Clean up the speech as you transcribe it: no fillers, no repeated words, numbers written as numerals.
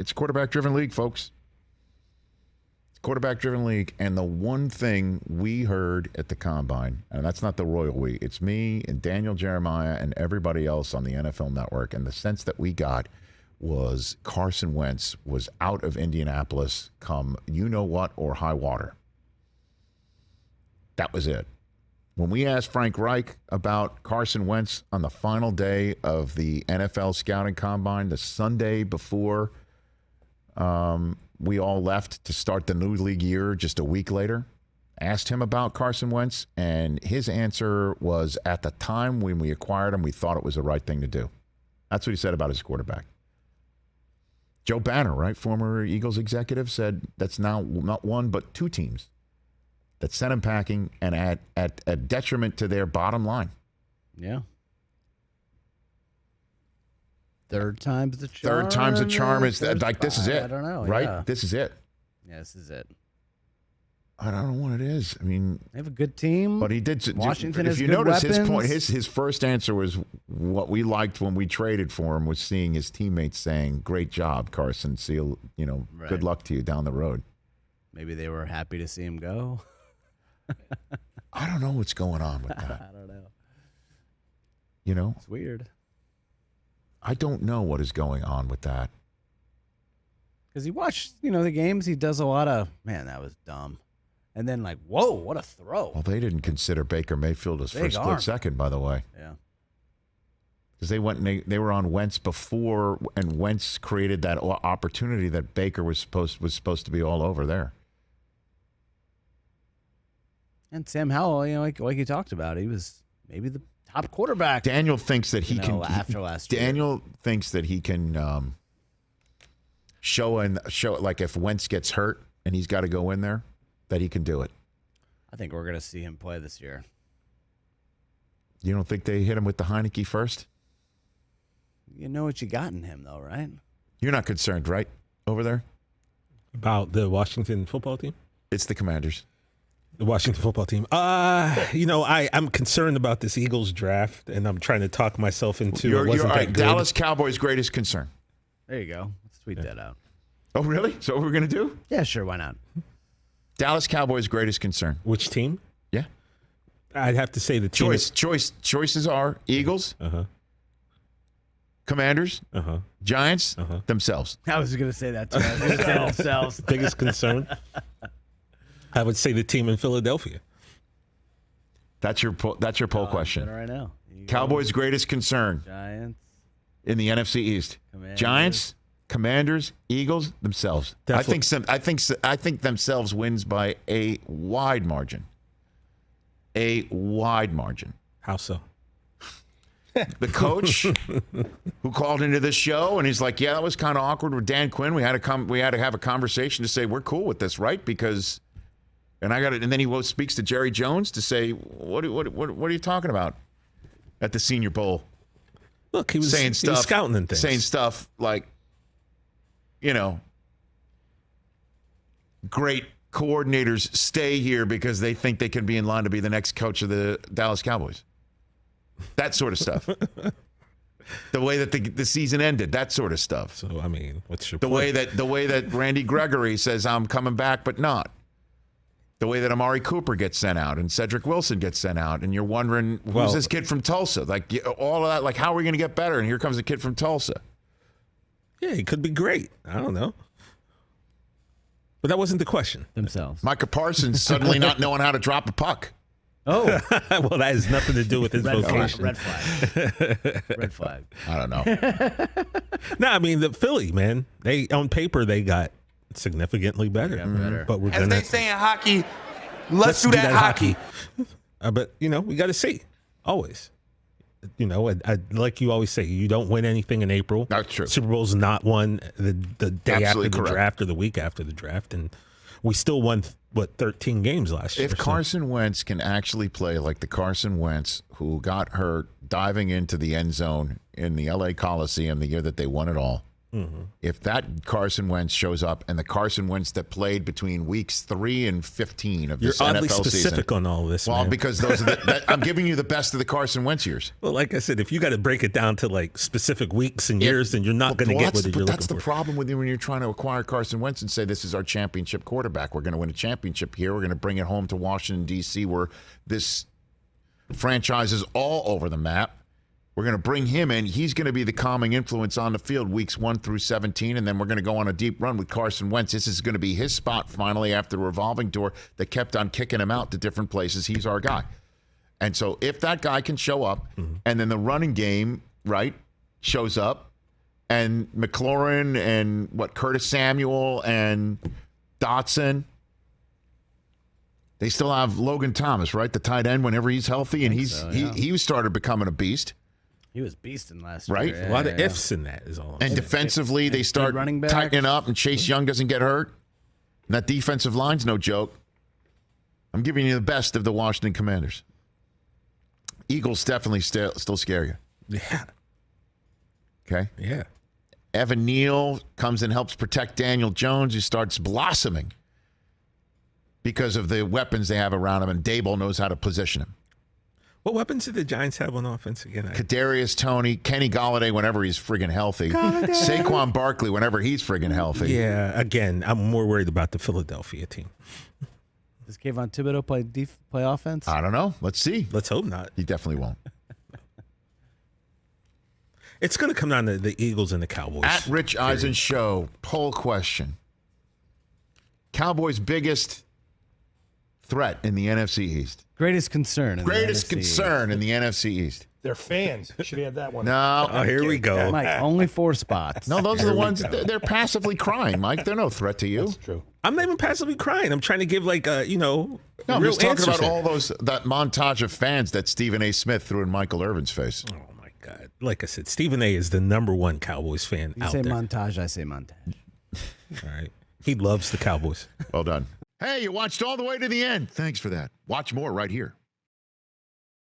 It's a quarterback-driven league, folks. It's a quarterback-driven league, and the one thing we heard at the Combine, and that's not the royal we, it's me and Daniel Jeremiah and everybody else on the NFL Network, and the sense that we got was Carson Wentz was out of Indianapolis come you-know-what or high water. That was it. When we asked Frank Reich about Carson Wentz on the final day of the NFL Scouting Combine, the Sunday before we all left to start the new league year just a week later, asked him about Carson Wentz, and his answer was, at the time when we acquired him, we thought it was the right thing to do. That's what he said about his quarterback. Joe Banner, right, former Eagles executive, said that's now not one but two teams that sent him packing and at a detriment to their bottom line. Yeah. Third time's the charm. Third time's the charm is like, this is it. I don't know. Right? Yeah. This is it. Yeah, this is it. I don't know what it is. I mean, They have a good team. but he did. Washington if has you good notice weapons. his first answer was what we liked when we traded for him was seeing his teammates saying, "Great job, Carson. See you. Right. Good luck to you down the road." Maybe they were happy to see him go. I don't know what's going on with that. I don't know. It's weird. I don't know what is going on with that. Because he watched, the games. He does a lot of, man, that was dumb. And then like, whoa, what a throw. Well, they didn't consider Baker Mayfield as for a Big split arm. second, by the way. Yeah. Because they went and they were on Wentz before, and Wentz created that opportunity that Baker was supposed to be all over there. And Sam Howell, like you talked about, he was maybe the top quarterback. Daniel thinks that he can. After last year. Daniel thinks that he can show like if Wentz gets hurt and he's got to go in there, that he can do it. I think we're gonna see him play this year. You don't think they hit him with the Heineke first? You know what you got in him, though, right? You're not concerned, right, over there? About the Washington football team? It's the Commanders. The Washington football team. I'm concerned about this Eagles draft, and I'm trying to talk myself into it wasn't all that right. good. Dallas Cowboys' greatest concern. There you go. Let's tweet that out. Oh, really? So what we're going to do? Yeah, sure. Why not? Dallas Cowboys' greatest concern. Which team? Yeah. I'd have to say the team. Choices are Eagles, Commanders, Giants, themselves. I was going to say that too. I was going to say themselves. Biggest concern? I would say the team in Philadelphia. That's your poll question. Right now. Cowboys' greatest concern Giants in the NFC East. Commanders. Giants, Commanders, Eagles, themselves. I think themselves wins by a wide margin. A wide margin. How so? The coach who called into this show and he's like, "Yeah, that was kind of awkward with Dan Quinn. We had to have a conversation to say we're cool with this, right? Because." And and then he speaks to Jerry Jones to say, "What are you talking about?" At the Senior Bowl, Look, he was scouting and things, saying stuff like, great coordinators stay here because they think they can be in line to be the next coach of the Dallas Cowboys. That sort of stuff. The way that the season ended, that sort of stuff. So I mean, what's your the point? way that Randy Gregory says I'm coming back, but not. The way that Amari Cooper gets sent out and Cedric Wilson gets sent out, and you're wondering, who's this kid from Tulsa? Like, all of that, like, how are we going to get better? And here comes a kid from Tulsa. Yeah, he could be great. I don't know. But that wasn't the question. Themselves. Micah Parsons suddenly not knowing how to drop a puck. Oh. Well, that has nothing to do with his vocation. Red flag. Red flag. I don't know. No, I mean, the Philly, man, on paper, they got significantly better. But we're As they say in hockey, let's do that hockey. But, we got to see. Always. Like you always say, you don't win anything in April. That's true. Super Bowl's not won the day Absolutely after the correct. draft or the week after the draft. And we still won, 13 games last year. If Carson Wentz can actually play like the Carson Wentz who got hurt diving into the end zone in the L.A. Coliseum the year that they won it all, If that Carson Wentz shows up and the Carson Wentz that played between weeks 3 and 15 of You're this oddly NFL specific season. on all this, Well, man. because those are I'm giving you the best of the Carson Wentz years. Well, like I said, if you got to break it down to like specific weeks and years, then you're not going to get what you're looking for. That's the problem with you when you're trying to acquire Carson Wentz and say this is our championship quarterback. We're going to win a championship here. We're going to bring it home to Washington, D.C., where this franchise is all over the map. We're going to bring him in. He's going to be the calming influence on the field weeks 1 through 17, and then we're going to go on a deep run with Carson Wentz. This is going to be his spot finally after the revolving door that kept on kicking him out to different places. He's our guy. And so if that guy can show up and then the running game, right, shows up and McLaurin and Curtis Samuel and Dotson, they still have Logan Thomas, right, the tight end whenever he's healthy, and he started becoming a beast. He was beasting last Right? year. A lot of ifs in that is all. And defensively, they start running back. tightening up, and Chase Young doesn't get hurt. And that defensive line's no joke. I'm giving you the best of the Washington Commanders. Eagles definitely still scare you. Yeah. Okay? Yeah. Evan Neal comes and helps protect Daniel Jones, who starts blossoming because of the weapons they have around him, and Dable knows how to position him. What weapons did the Giants have on offense again? Kadarius Toney, Kenny Golladay whenever he's friggin' healthy. Saquon Barkley whenever he's friggin' healthy. Yeah, again, I'm more worried about the Philadelphia team. Does Kayvon Thibodeau play offense? I don't know. Let's see. Let's hope not. He definitely won't. It's going to come down to the Eagles and the Cowboys. At Rich Eisen Show, poll question. Cowboys' biggest threat in the NFC East. Greatest concern. In Greatest the NFC concern in the NFC East. They're fans. Should have had that one. No. Oh, here we go. Mike, only 4 spots. No, those are the ones, they're passively crying, Mike. They're no threat to you. That's true. I'm not even passively crying. I'm trying to give No, I'm real just talking answers about here. all that montage of fans that Stephen A. Smith threw in Michael Irvin's face. Oh, my God. Like I said, Stephen A. is the #1 Cowboys fan You out say there. montage, I say montage. All right. He loves the Cowboys. Well done. Hey, you watched all the way to the end. Thanks for that. Watch more right here.